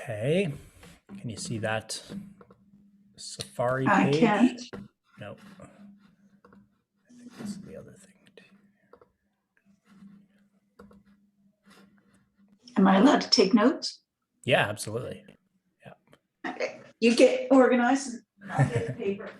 Okay. Can you see that Safari I page? can't. No. I think this is the other thing. Am I allowed to take notes? Yeah, absolutely. Yeah. Okay. You get organized and I'll get the paper.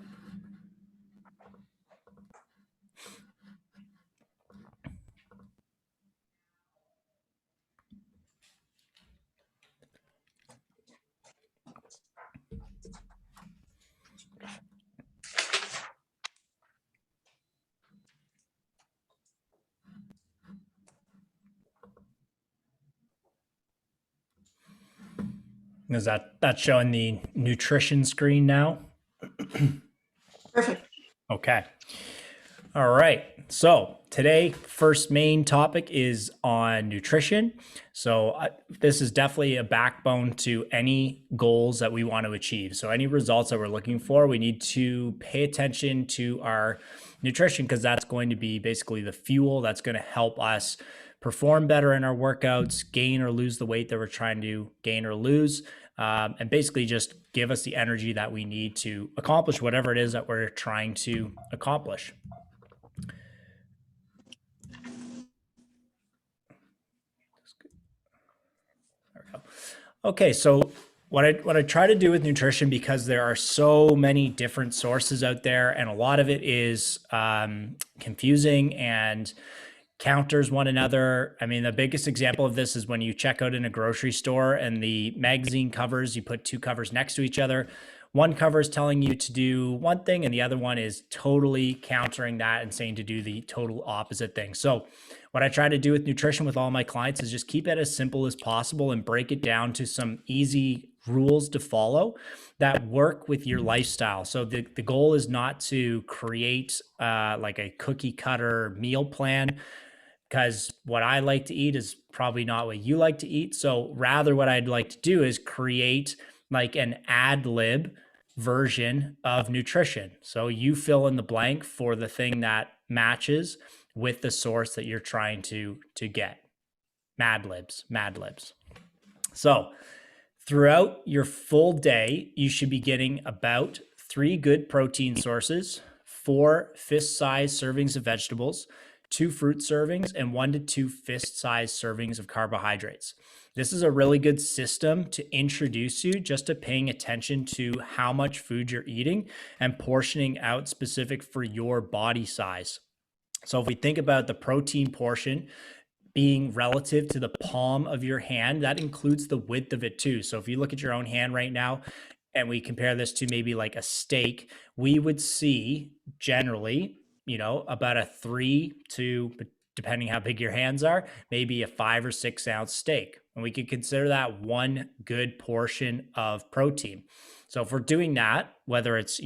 Is that's showing the nutrition screen now? Perfect. Okay. All right. So today, first main topic is on nutrition. So this is definitely a backbone to any goals that we want to achieve. So any results that we're looking for, we need to pay attention to our nutrition because that's going to be basically the fuel that's going to help us perform better in our workouts, gain or lose the weight that we're trying to gain or lose, and basically just give us the energy that we need to accomplish whatever it is that we're trying to accomplish. There we go. Okay, so what I try to do with nutrition, because there are so many different sources out there, and a lot of it is confusing and counters one another. I mean, the biggest example of this is when you check out in a grocery store and the magazine covers, you put two covers next to each other. One cover is telling you to do one thing, and the other one is totally countering that and saying to do the total opposite thing. So what I try to do with nutrition with all my clients is just keep it as simple as possible and break it down to some easy rules to follow that work with your lifestyle. So the goal is not to create like a cookie cutter meal plan, because what I like to eat is probably not what you like to eat. So rather what I'd like to do is create like an ad lib version of nutrition. So you fill in the blank for the thing that matches with the source that you're trying to get. Mad libs. So throughout your full day, you should be getting about 3 good protein sources, 4 fist-sized servings of vegetables, 2 fruit servings, and 1 to 2 fist-sized servings of carbohydrates. This is a really good system to introduce you just to paying attention to how much food you're eating and portioning out specific for your body size. So if we think about the protein portion being relative to the palm of your hand, that includes the width of it too. So if you look at your own hand right now and we compare this to maybe like a steak, we would see generally, about a 3 to, depending how big your hands are, maybe a 5 or 6 ounce steak. And we could consider that one good portion of protein. So if we're doing that, whether it's,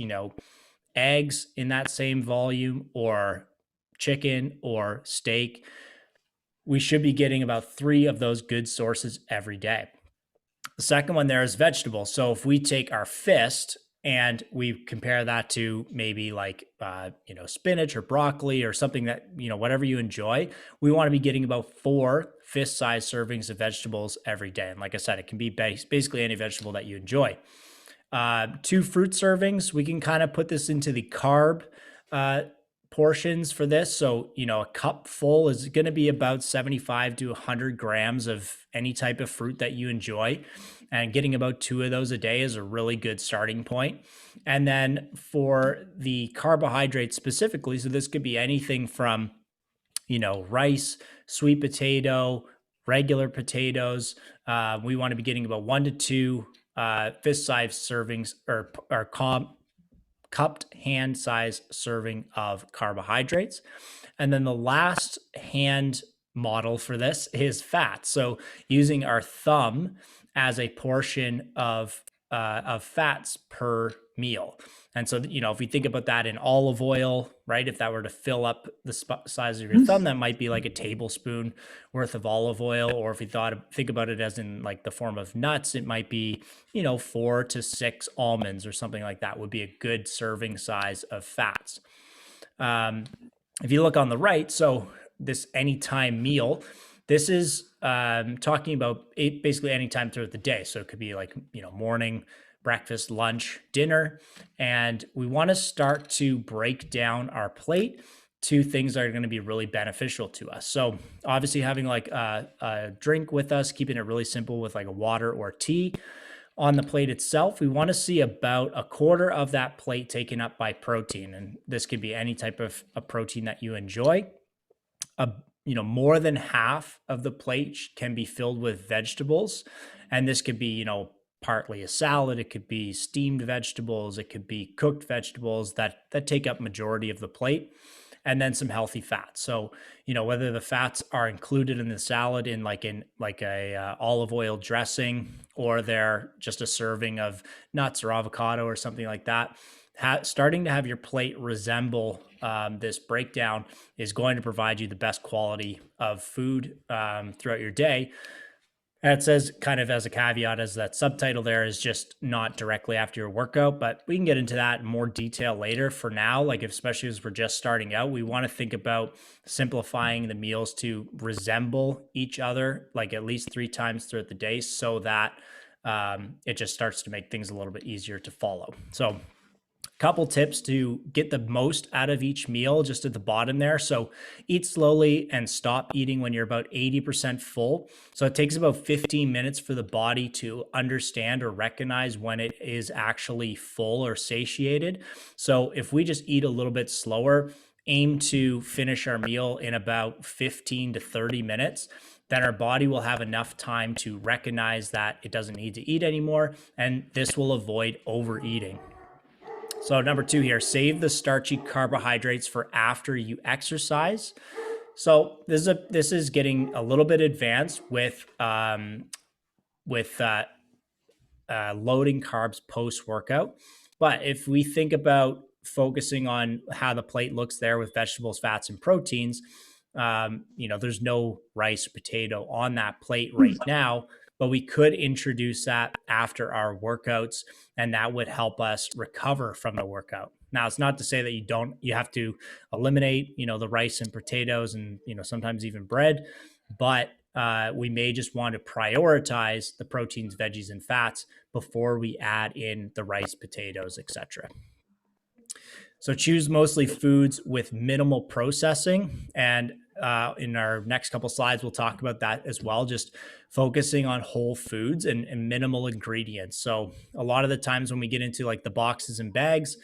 eggs in that same volume or chicken or steak, we should be getting about 3 of those good sources every day. The second one there is vegetables. So if we take our fist and we compare that to maybe like, spinach or broccoli or something that, whatever you enjoy, we want to be getting about 4 fist-sized servings of vegetables every day. And like I said, it can be basically any vegetable that you enjoy. 2 fruit servings, we can kind of put this into the carb portions for this. So, a cup full is going to be about 75 to 100 grams of any type of fruit that you enjoy. And getting about 2 of those a day is a really good starting point. And then for the carbohydrates specifically, so this could be anything from, rice, sweet potato, regular potatoes. We want to be getting about 1 to 2 fist-sized servings or cupped hand size serving of carbohydrates. And then the last hand model for this is fat. So using our thumb as a portion of fats per meal. And so, if we think about that in olive oil, right? If that were to fill up the size of your thumb, that might be like a tablespoon worth of olive oil. Or if we think about it as in like the form of nuts, it might be, 4 to 6 almonds or something like that would be a good serving size of fats. If you look on the right, so this anytime meal, this is talking about basically any time throughout the day. So it could be like, morning, breakfast, lunch, dinner. And we want to start to break down our plate to things that are going to be really beneficial to us. So obviously having like a drink with us, keeping it really simple with like a water or tea. On the plate itself, we want to see about a quarter of that plate taken up by protein. And this could be any type of a protein that you enjoy. A More than half of the plate can be filled with vegetables, and this could be partly a salad, it could be steamed vegetables, it could be cooked vegetables that take up majority of the plate, and then some healthy fats. So whether the fats are included in the salad in a olive oil dressing, or they're just a serving of nuts or avocado or something like that, starting to have your plate resemble this breakdown is going to provide you the best quality of food throughout your day. And it says, kind of as a caveat, as that subtitle there is just not directly after your workout, but we can get into that in more detail later. For now, like especially as we're just starting out, we want to think about simplifying the meals to resemble each other, like at least 3 times throughout the day, so that it just starts to make things a little bit easier to follow. So couple tips to get the most out of each meal just at the bottom there. So eat slowly and stop eating when you're about 80% full. So it takes about 15 minutes for the body to understand or recognize when it is actually full or satiated. So if we just eat a little bit slower, aim to finish our meal in about 15 to 30 minutes, then our body will have enough time to recognize that it doesn't need to eat anymore. And this will avoid overeating. So number 2 here, save the starchy carbohydrates for after you exercise. So this is getting a little bit advanced with with loading carbs post workout. But if we think about focusing on how the plate looks there with vegetables, fats, and proteins, there's no rice or potato on that plate right now, but we could introduce that after our workouts, and that would help us recover from the workout. Now, it's not to say that you have to eliminate, the rice and potatoes and, sometimes even bread, but we may just want to prioritize the proteins, veggies, and fats before we add in the rice, potatoes, etc. So choose mostly foods with minimal processing. And in our next couple slides, we'll talk about that as well, just focusing on whole foods and minimal ingredients. So a lot of the times when we get into like the boxes and bags,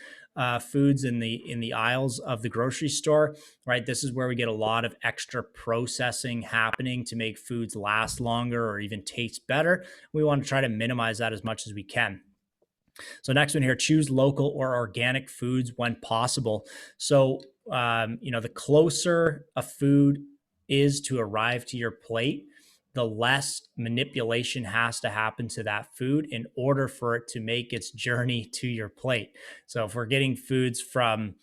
foods in the aisles of the grocery store, right? This is where we get a lot of extra processing happening to make foods last longer or even taste better. We want to try to minimize that as much as we can. So next one here, choose local or organic foods when possible. So, the closer a food is to arrive to your plate, the less manipulation has to happen to that food in order for it to make its journey to your plate. So if we're getting foods from,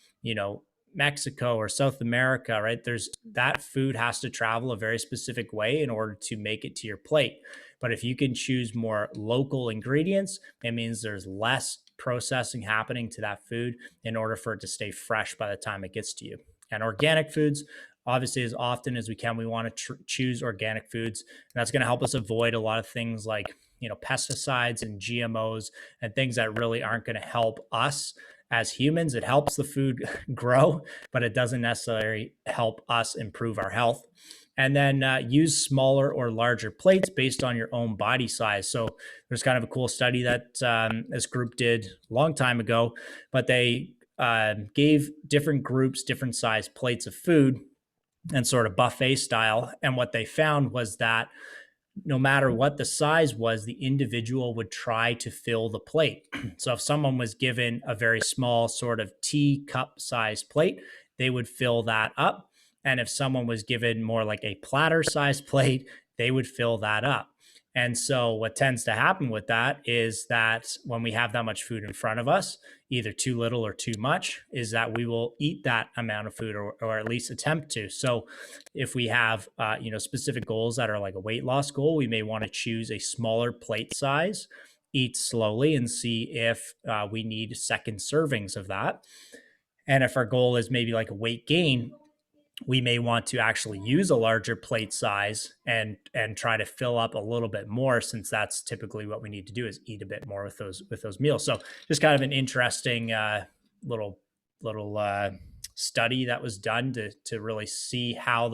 Mexico or South America, right? That food has to travel a very specific way in order to make it to your plate. But if you can choose more local ingredients, it means there's less processing happening to that food in order for it to stay fresh by the time it gets to you. And organic foods, obviously, as often as we can, we want to choose organic foods. And that's going to help us avoid a lot of things like, pesticides and GMOs and things that really aren't going to help us as humans. It helps the food grow, but it doesn't necessarily help us improve our health. And then use smaller or larger plates based on your own body size. So there's kind of a cool study that this group did a long time ago, but they gave different groups different size plates of food and sort of buffet style. And what they found was that no matter what the size was, the individual would try to fill the plate. So if someone was given a very small sort of teacup size plate, they would fill that up. And if someone was given more like a platter size plate, they would fill that up. And so what tends to happen with that is that when we have that much food in front of us, either too little or too much, is that we will eat that amount of food or at least attempt to. So if we have, specific goals that are like a weight loss goal, we may want to choose a smaller plate size, eat slowly and see if we need second servings of that. And if our goal is maybe like a weight gain, we may want to actually use a larger plate size and try to fill up a little bit more, since that's typically what we need to do, is eat a bit more with those meals. So just kind of an interesting little study that was done to really see how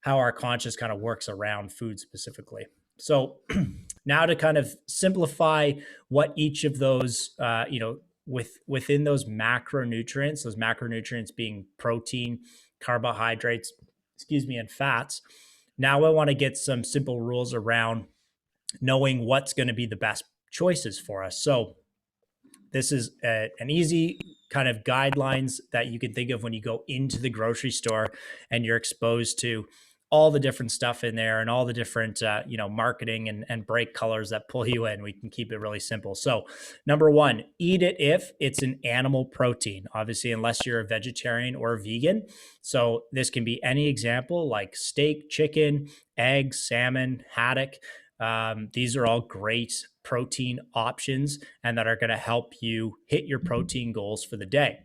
our conscious kind of works around food specifically. So now to kind of simplify what each of those within those macronutrients being protein, carbohydrates, and fats. Now I want to get some simple rules around knowing what's going to be the best choices for us. So this is an easy kind of guidelines that you can think of when you go into the grocery store and you're exposed to all the different stuff in there and all the different marketing and bright colors that pull you in. We can keep it really simple. So number one, eat it if it's an animal protein, obviously, unless you're a vegetarian or a vegan. So this can be any example like steak, chicken, eggs, salmon, haddock. These are all great protein options and that are going to help you hit your protein goals for the day.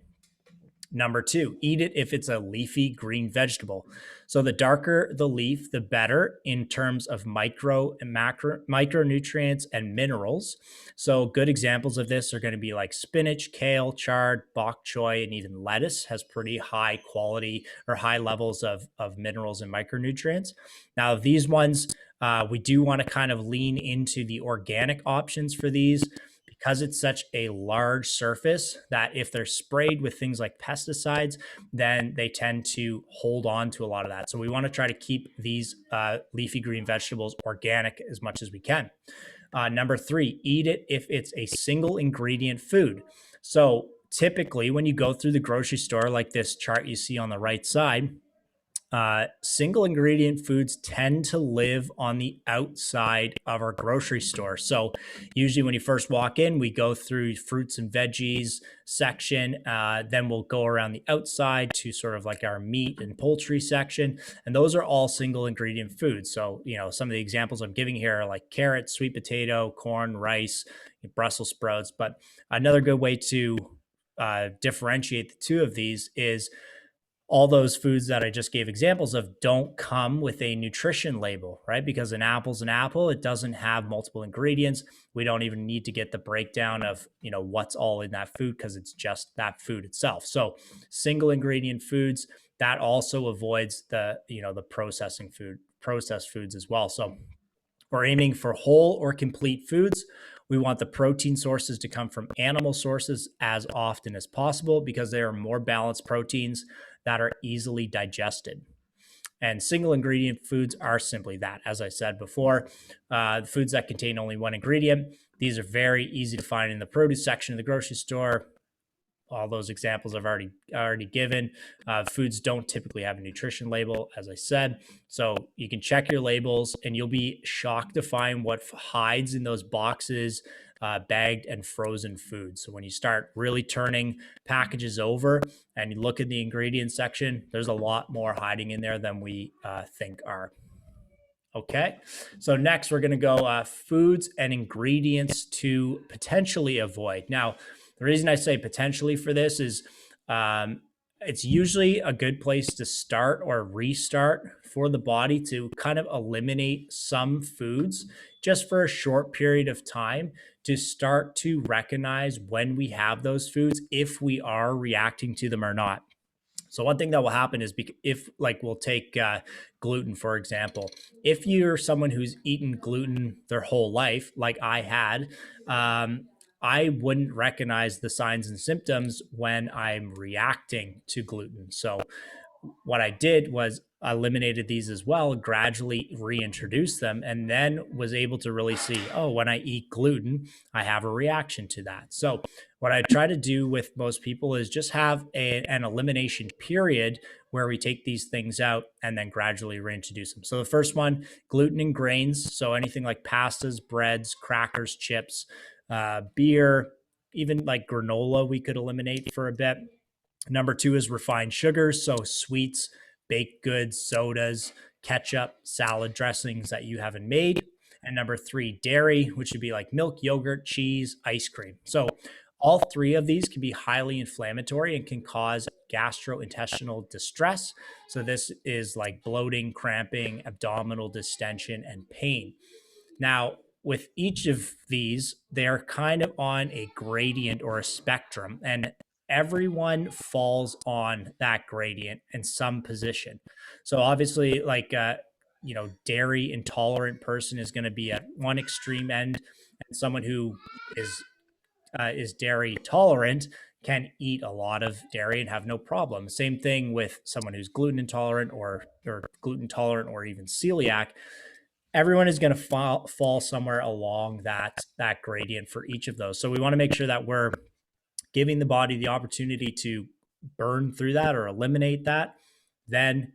Number two, eat it if it's a leafy green vegetable. So the darker the leaf, the better in terms of micro and micronutrients and minerals. So good examples of this are going to be like spinach, kale, chard, bok choy, and even lettuce has pretty high quality or high levels of minerals and micronutrients. Now, these ones, we do want to kind of lean into the organic options for these, because it's such a large surface that if they're sprayed with things like pesticides, then they tend to hold on to a lot of that. So we want to try to keep these leafy green vegetables organic as much as we can. Number three, eat it if it's a single ingredient food. So typically when you go through the grocery store, like this chart you see on the right side, single ingredient foods tend to live on the outside of our grocery store. So usually when you first walk in, we go through fruits and veggies section. Then we'll go around the outside to sort of like our meat and poultry section. And those are all single ingredient foods. So, some of the examples I'm giving here are like carrots, sweet potato, corn, rice, Brussels sprouts. But another good way to differentiate the two of these is all those foods that I just gave examples of don't come with a nutrition label, right? Because an apple's an apple. It doesn't have multiple ingredients. We don't even need to get the breakdown of, what's all in that food, because it's just that food itself. So single ingredient foods, that also avoids the processed foods as well. So we're aiming for whole or complete foods. We want the protein sources to come from animal sources as often as possible, because they are more balanced proteins that are easily digested. And single ingredient foods are simply that. As I said before, foods that contain only one ingredient, these are very easy to find in the produce section of the grocery store. All those examples I've already given. Foods don't typically have a nutrition label, as I said. So you can check your labels and you'll be shocked to find what hides in those boxes, bagged and frozen foods. So when you start really turning packages over and you look at the ingredients section, there's a lot more hiding in there than we think are. Okay, so next we're going to go foods and ingredients to potentially avoid. Now, the reason I say potentially for this is it's usually a good place to start or restart for the body to kind of eliminate some foods just for a short period of time, to start to recognize when we have those foods, if we are reacting to them or not. So one thing that will happen is if, like, we'll take gluten, for example. If you're someone who's eaten gluten their whole life, like I had, I wouldn't recognize the signs and symptoms when I'm reacting to gluten. So what I did was eliminated these as well, gradually reintroduced them, and then was able to really see, oh, when I eat gluten, I have a reaction to that. So what I try to do with most people is just have an elimination period where we take these things out and then gradually reintroduce them. So the first one, gluten and grains. So anything like pastas, breads, crackers, chips, beer, even like granola, we could eliminate for a bit. Number two is refined sugars, so sweets, baked goods, sodas, ketchup, salad dressings that you haven't made. And number three, dairy, which would be like milk, yogurt, cheese, ice cream. So All three of these can be highly inflammatory and can cause gastrointestinal distress. So this is like bloating, cramping, abdominal distension, and pain. Now, with each of these, they're kind of on a gradient or a spectrum, and everyone falls on that gradient in some position. So obviously, like dairy intolerant person is going to be at one extreme end, and someone who is dairy tolerant can eat a lot of dairy and have no problem. Same thing with someone who's gluten intolerant or gluten tolerant or even celiac. Everyone is going to fall somewhere along that gradient for each of those. So we want to make sure that we're giving the body the opportunity to burn through that or eliminate that. Then,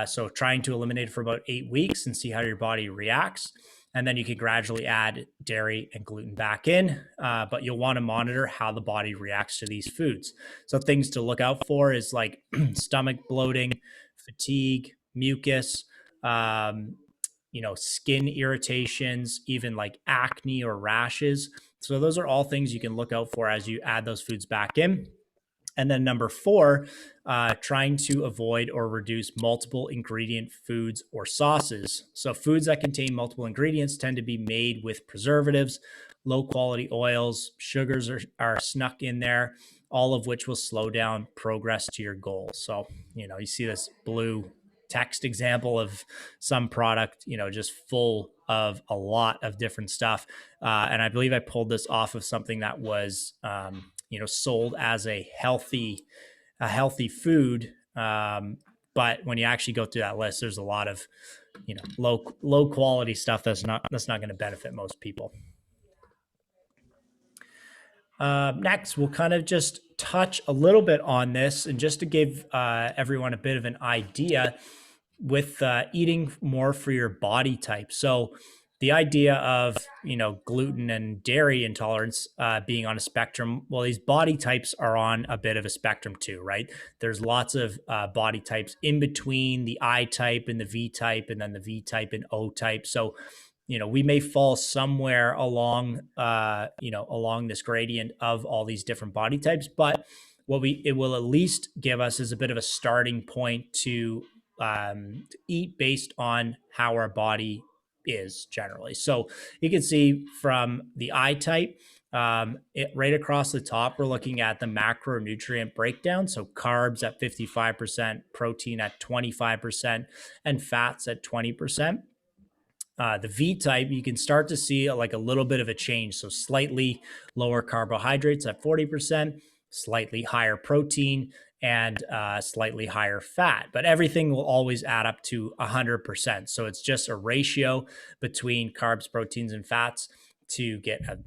so trying to eliminate it for about 8 weeks and see how your body reacts. And then you can gradually add dairy and gluten back in, but you'll want to monitor how the body reacts to these foods. So things to look out for is like stomach bloating, fatigue, mucus, um, skin irritations, even like acne or rashes. So those are all things you can look out for as you add those foods back in. And then number four, trying to avoid or reduce multiple ingredient foods or sauces. So foods that contain multiple ingredients tend to be made with preservatives, low quality oils, sugars are snuck in there, all of which will slow down progress to your goal. So, you see this blue text example of some product, just full of a lot of different stuff. And I believe I pulled this off of something that was, sold as a healthy food. But when you actually go through that list, there's a lot of, low quality stuff that's not going to benefit most people. Next, we'll kind of just touch a little bit on this, and just to give everyone a bit of an idea with eating more for your body type. So the idea of gluten and dairy intolerance being on a spectrum, well, these body types are on a bit of a spectrum too, right? There's lots of body types in between the I type and the V type, and then the V type and O type. So we may fall somewhere along this gradient of all these different body types, but what it will at least give us is a bit of a starting point to eat based on how our body is generally. So you can see from the I type, right across the top, we're looking at the macronutrient breakdown. So carbs at 55%, protein at 25%, and fats at 20%. The V type, you can start to see like a little bit of a change. So slightly lower carbohydrates at 40%, slightly higher protein, and slightly higher fat. But everything will always add up to 100%. So it's just a ratio between carbs, proteins, and fats to get a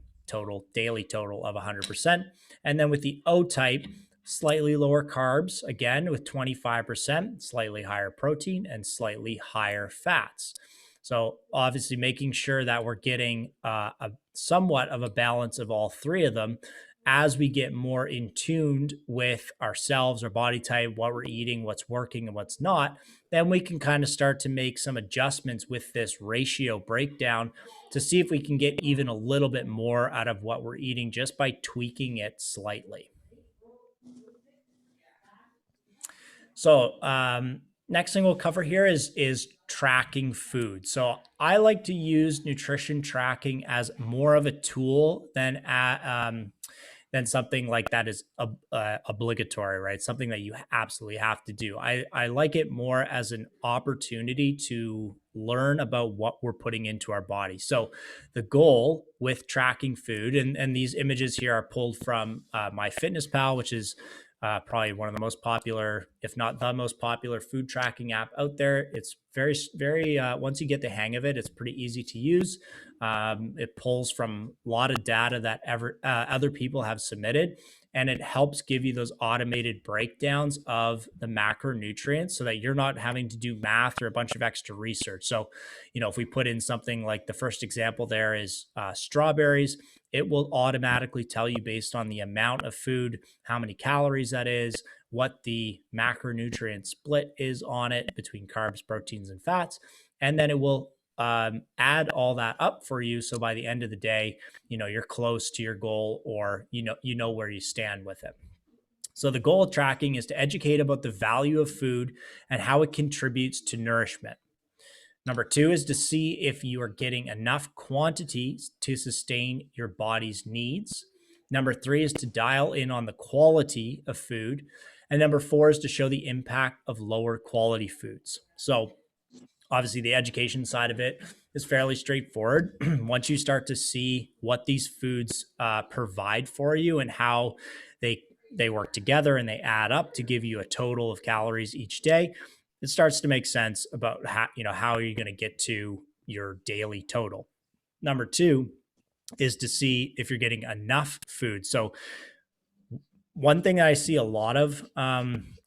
daily total of 100%. And then with the O type, slightly lower carbs, again with 25%, slightly higher protein, and slightly higher fats. So obviously making sure that we're getting a somewhat of a balance of all three of them as we get more in tuned with ourselves, our body type, what we're eating, what's working and what's not, then we can kind of start to make some adjustments with this ratio breakdown to see if we can get even a little bit more out of what we're eating just by tweaking it slightly. So next thing we'll cover here is tracking food. So I like to use nutrition tracking as more of a tool than something like that is obligatory, right? Something that you absolutely have to do. I like it more as an opportunity to learn about what we're putting into our body. So the goal with tracking food, and these images here are pulled from MyFitnessPal, which is probably one of the most popular, if not the most popular food tracking app out there. It's very, very, once you get the hang of it, it's pretty easy to use. It pulls from a lot of data that other people have submitted, and it helps give you those automated breakdowns of the macronutrients so that you're not having to do math or a bunch of extra research. So, if we put in something like the first example there is strawberries, it will automatically tell you based on the amount of food, how many calories that is, what the macronutrient split is on it between carbs, proteins, and fats. And then it will add all that up for you. So by the end of the day, you're close to your goal, or you know where you stand with it. So the goal of tracking is to educate about the value of food and how it contributes to nourishment. Number two is to see if you are getting enough quantities to sustain your body's needs. Number three is to dial in on the quality of food. And number four is to show the impact of lower quality foods. So obviously, the education side of it is fairly straightforward. Once you start to see what these foods provide for you and how they work together and they add up to give you a total of calories each day, it starts to make sense about how are you going to get to your daily total. Number two is to see if you're getting enough food. So one thing that I see a lot of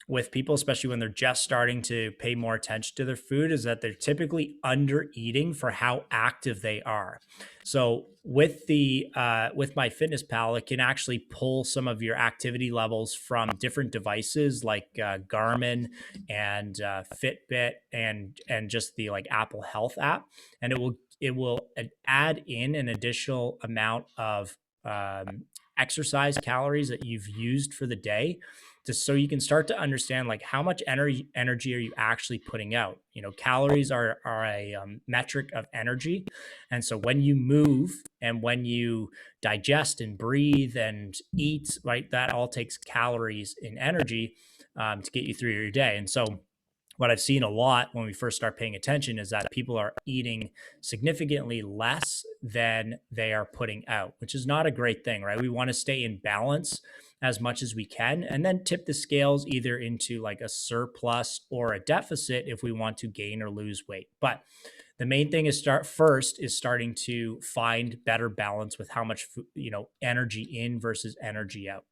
with people, especially when they're just starting to pay more attention to their food, is that they're typically under eating for how active they are. So with the with MyFitnessPal, it can actually pull some of your activity levels from different devices like Garmin and Fitbit and just the like Apple Health app, and it will add in an additional amount of exercise calories that you've used for the day, just so you can start to understand like how much energy are you actually putting out. Calories are a metric of energy, and so when you move and when you digest and breathe and eat, right, that all takes calories in energy to get you through your day. And so what I've seen a lot when we first start paying attention is that people are eating significantly less than they are putting out, which is not a great thing, right? We want to stay in balance as much as we can and then tip the scales either into like a surplus or a deficit if we want to gain or lose weight. But the main thing is starting to find better balance with how much energy in versus energy out.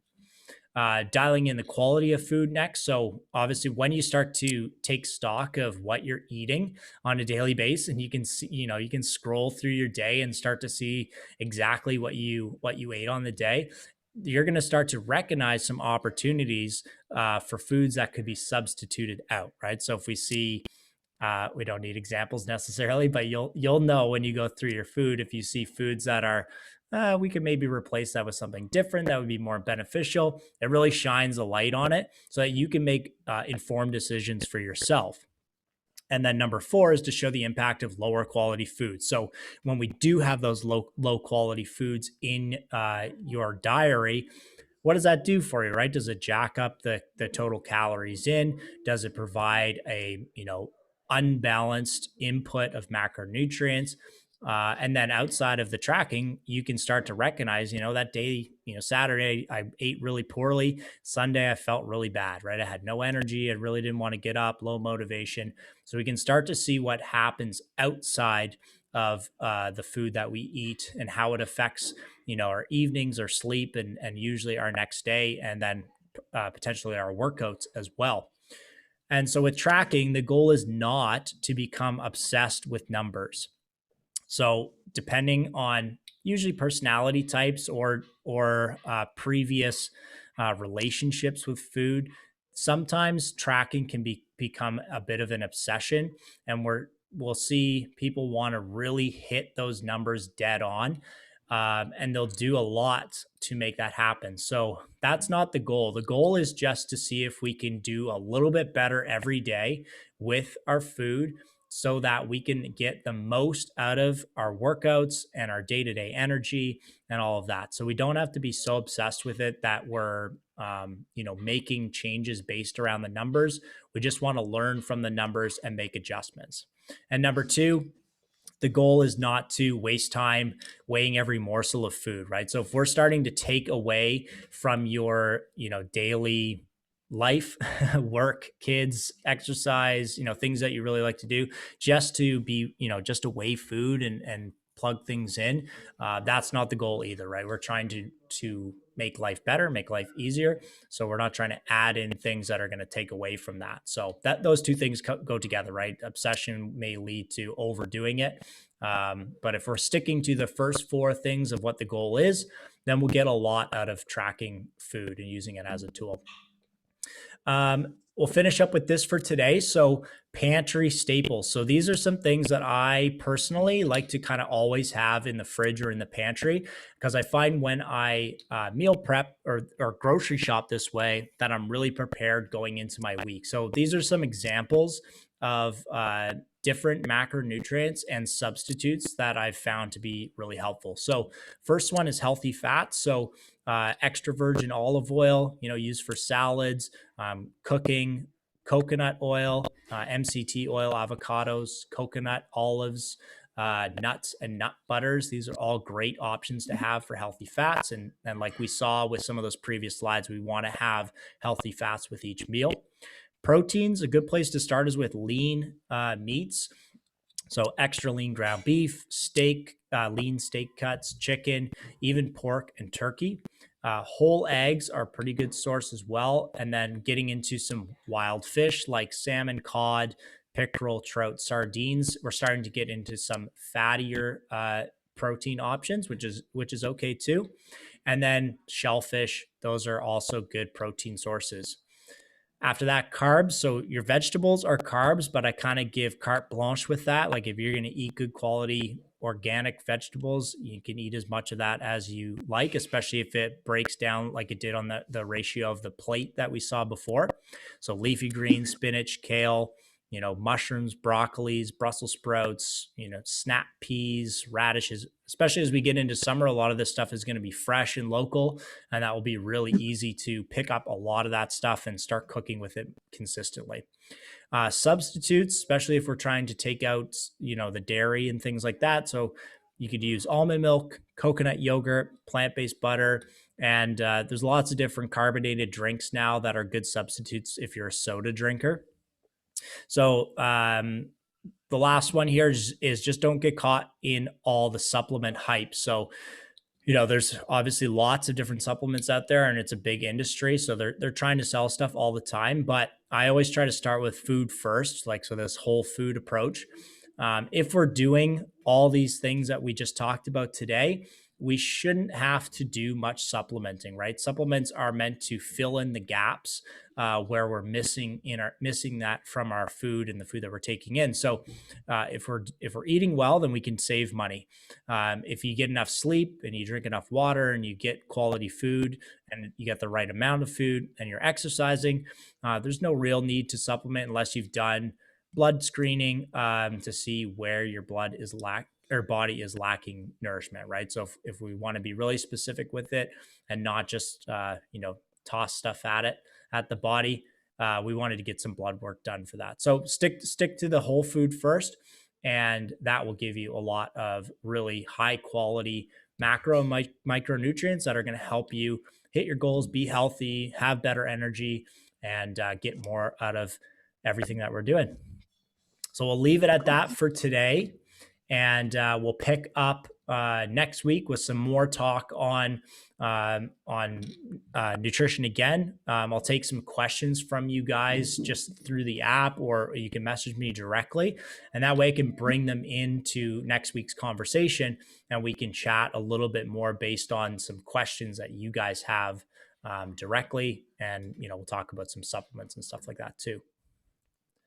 Dialing in the quality of food next. So obviously, when you start to take stock of what you're eating on a daily basis, and you can see, you can scroll through your day and start to see exactly what you ate on the day. You're going to start to recognize some opportunities for foods that could be substituted out, right? So if we see we don't need examples necessarily, but you'll know when you go through your food if you see foods that are we could maybe replace that with something different that would be more beneficial. It really shines a light on it so that you can make informed decisions for yourself. And then number four is to show the impact of lower quality foods. So when we do have those low quality foods in your diary, what does that do for you, right? Does it jack up the total calories in? Does it provide a unbalanced input of macronutrients? And then outside of the tracking, you can start to recognize, that day, Saturday, I ate really poorly. Sunday, I felt really bad, right? I had no energy. I really didn't want to get up, low motivation. So we can start to see what happens outside of the food that we eat and how it affects, our evenings, our sleep, and usually our next day, and then potentially our workouts as well. And so with tracking, the goal is not to become obsessed with numbers. So depending on usually personality types or previous relationships with food, sometimes tracking can become a bit of an obsession, and we'll see people want to really hit those numbers dead on. And they'll do a lot to make that happen. So that's not the goal. The goal is just to see if we can do a little bit better every day with our food so that we can get the most out of our workouts and our day-to-day energy and all of that. So we don't have to be so obsessed with it that we're making changes based around the numbers. We just want to learn from the numbers and make adjustments. And number two, the goal is not to waste time weighing every morsel of food, right? So if we're starting to take away from your, daily life, work, kids, exercise, things that you really like to do, just to be, just to weigh food and plug things in, that's not the goal either, right? We're trying to make life better, make life easier. So we're not trying to add in things that are going to take away from that. So that those two things go together, right? Obsession may lead to overdoing it. But if we're sticking to the first four things of what the goal is, then we'll get a lot out of tracking food and using it as a tool. we'll finish up with this for today. So Pantry Staples. So these are some things that I personally like to kind of always have in the fridge or in the pantry, because I find when I meal prep or grocery shop this way that I'm really prepared going into my week. So these are some examples of different macronutrients and substitutes that I've found to be really helpful. So first one is healthy fats. So extra virgin olive oil, used for salads, cooking, coconut oil, MCT oil, avocados, coconut, olives, nuts, and nut butters. These are all great options to have for healthy fats. And like we saw with some of those previous slides, we want to have healthy fats with each meal. Proteins, a good place to start is with lean meats. So extra lean ground beef, steak, lean steak cuts, chicken, even pork and turkey. Whole eggs are a pretty good source as well. And then getting into some wild fish like salmon, cod, pickerel, trout, sardines. We're starting to get into some fattier protein options, which is okay too. And then shellfish, those are also good protein sources. After that, carbs. So your vegetables are carbs, but I kind of give carte blanche with that. Like if you're going to eat good quality organic vegetables, you can eat as much of that as you like, especially if it breaks down like it did on the ratio of the plate that we saw before. So leafy greens, spinach, kale, mushrooms, broccolis, Brussels sprouts, snap peas, radishes. Especially as we get into summer, a lot of this stuff is going to be fresh and local, and that will be really easy to pick up a lot of that stuff and start cooking with it consistently. Substitutes, especially if we're trying to take out, the dairy and things like that. So you could use almond milk, coconut yogurt, plant-based butter, and there's lots of different carbonated drinks now that are good substitutes if you're a soda drinker. So the last one here is just don't get caught in all the supplement hype. So there's obviously lots of different supplements out there, and it's a big industry. So they're trying to sell stuff all the time. But I always try to start with food first, like so this whole food approach. If we're doing all these things that we just talked about today, we shouldn't have to do much supplementing, right? Supplements are meant to fill in the gaps where we're missing that from our food and the food that we're taking in. So if we're eating well, then we can save money. If you get enough sleep and you drink enough water and you get quality food and you get the right amount of food and you're exercising, there's no real need to supplement unless you've done blood screening to see where your body is lacking nourishment, right? So if we want to be really specific with it and not just toss stuff at the body, we wanted to get some blood work done for that. So stick to the whole food first, and that will give you a lot of really high quality macro and micronutrients that are going to help you hit your goals, be healthy, have better energy, and get more out of everything that we're doing. So we'll leave it at that for today, and we'll pick up next week with some more talk on nutrition again. I'll take some questions from you guys just through the app, or you can message me directly, and that way I can bring them into next week's conversation, and we can chat a little bit more based on some questions that you guys have directly, and we'll talk about some supplements and stuff like that too.